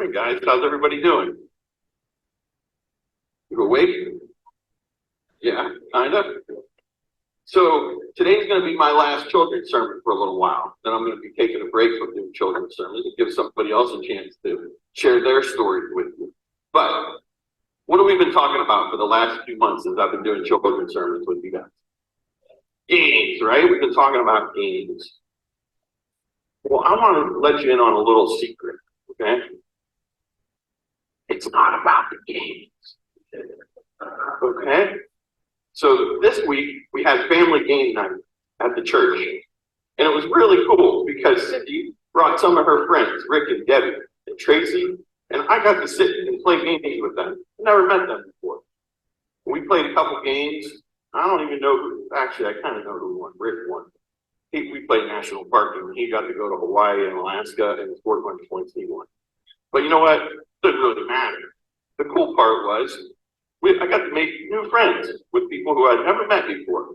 Morning, guys. How's everybody doing? You awake? Yeah, kind of. So today's going to be my last children's sermon for a little while. Then I'm going to be taking a break from doing children's sermons and give somebody else a chance to share their story with you. But what have we been talking about for the last few months since I've been doing children's sermons with you guys? Games, right? We've been talking about games. Well, I want to let you in on a little secret, okay? It's not about the games, okay? So this week, we had family game night at the church. And it was really cool because Cindy brought some of her friends, Rick and Debbie and Tracy, and I got to sit and play games with them. I never met them before. We played a couple games. I don't even know who, actually, I kind of know who won. Rick won. We played National Park, and he got to go to Hawaii and Alaska and scored a bunch of points, he won. But you know what? It doesn't really matter. The cool part was, I got to make new friends with people who I'd never met before.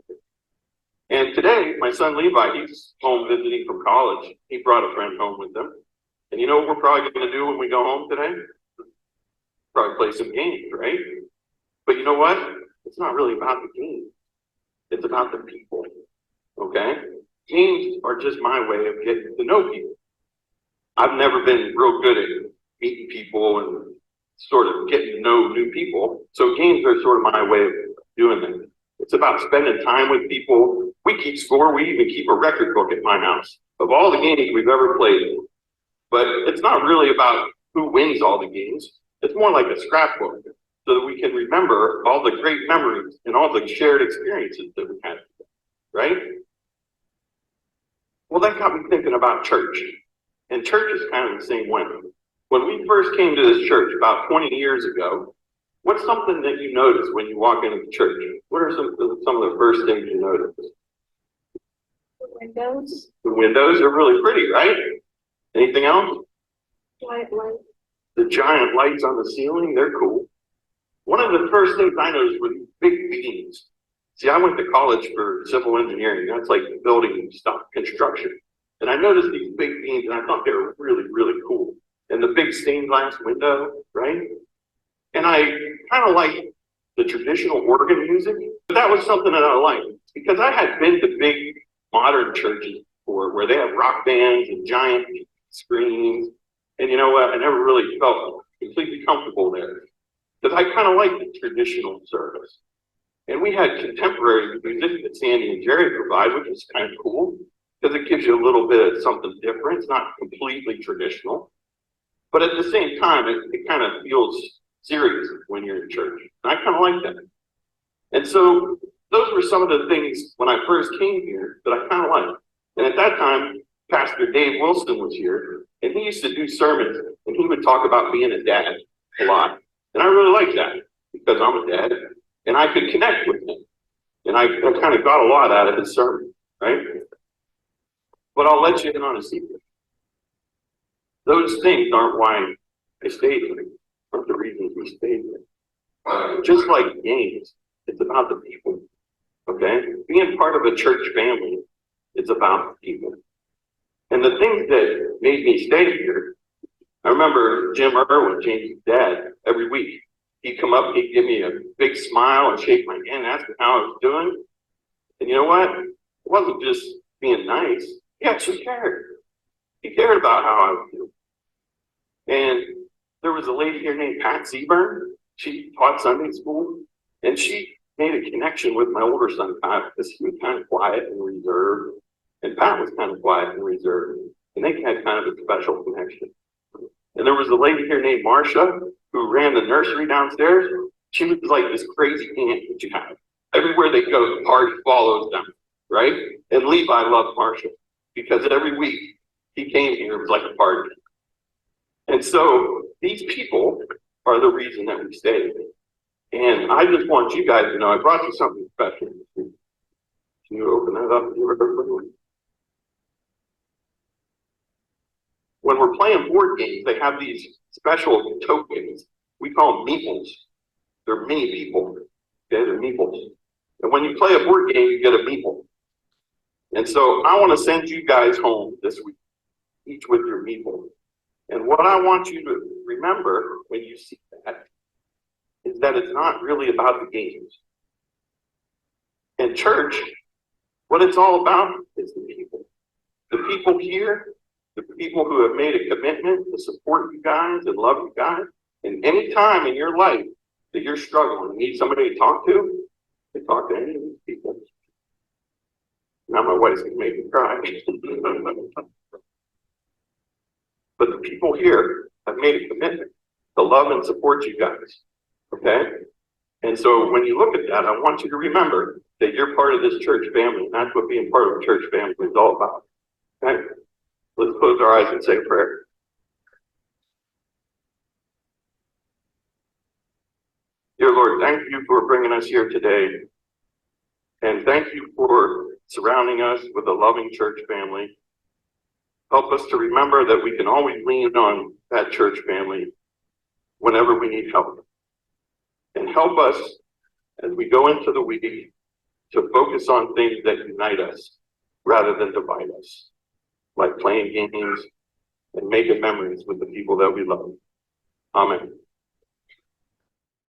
And today, my son Levi, he's home visiting from college. He brought a friend home with him. And you know what we're probably going to do when we go home today? Probably play some games, right? But you know what? It's not really about the games. It's about the people, okay? Games are just my way of getting to know people. I've never been real good at meeting people and sort of getting to know new people. So games are sort of my way of doing that. It's about spending time with people. We keep score. We even keep a record book at my house of all the games we've ever played. But it's not really about who wins all the games. It's more like a scrapbook so that we can remember all the great memories and all the shared experiences that we had, right? Well, that got me thinking about church. And church is kind of the same way. When we first came to this church about 20 years ago, what's something that you notice when you walk into the church? What are some of the first things you notice? The windows. The windows are really pretty, right? Anything else? White light. The giant lights on the ceiling, they're cool. One of the first things I noticed were these big beams. See, I went to college for civil engineering. That's like building stuff, construction. And I noticed these big beams, and I thought they were really, really cool. And the big stained glass window, right? And I kind of liked the traditional organ music, but that was something that I liked because I had been to big modern churches before where they have rock bands and giant screens. And you know what? I never really felt completely comfortable there because I kind of liked the traditional service. And we had contemporary music that Sandy and Jerry provide, which is kind of cool because it gives you a little bit of something different. It's not completely traditional. But at the same time, it kind of feels serious when you're in church. And I kind of like that. And so those were some of the things when I first came here that I kind of liked. And at that time, Pastor Dave Wilson was here, and he used to do sermons, and he would talk about being a dad a lot. And I really liked that because I'm a dad, and I could connect with him. And I kind of got a lot out of his sermon, right? But I'll let you in on a secret. Those things aren't why I stayed here, aren't the reasons we stayed here. Just like games, it's about the people, okay? Being part of a church family, it's about the people. And the things that made me stay here, I remember Jim Irwin, James' dad, every week. He'd come up, he'd give me a big smile and shake my hand, ask me how I was doing. And you know what? It wasn't just being nice. He actually cared. He cared about how I was doing. And there was a lady here named Pat Seaburn. She taught Sunday school, and she made a connection with my older son, Pat, because he was kind of quiet and reserved, and Pat was kind of quiet and reserved, and they had kind of a special connection. And there was a lady here named Marcia who ran the nursery downstairs. She was like this crazy aunt that you have. Everywhere they go, the party follows them, right? And Levi loved Marcia because every week he came here, it was like a party. And so these people are the reason that we stayed. And I just want you guys to know, I brought you something special. Can you open that up? When we're playing board games, they have these special tokens. We call them meeples. They're mini people. Okay, they're meeples. And when you play a board game, you get a meeple. And so I want to send you guys home this week, each with your meeple. And what I want you to remember when you see that is that it's not really about the games. In church, what it's all about is the people. The people here, the people who have made a commitment to support you guys and love you guys. And any time in your life that you're struggling and need somebody to talk to any of these people. Now my wife's gonna make me cry. But the people here have made a commitment to love and support you guys. Okay? And so when you look at that, I want you to remember that you're part of this church family, and that's what being part of a church family is all about. Okay? Let's close our eyes and say a prayer. Dear Lord, thank you for bringing us here today. And thank you for surrounding us with a loving church family. Help us to remember that we can always lean on that church family whenever we need help. And help us as we go into the week to focus on things that unite us rather than divide us, like playing games and making memories with the people that we love. Amen.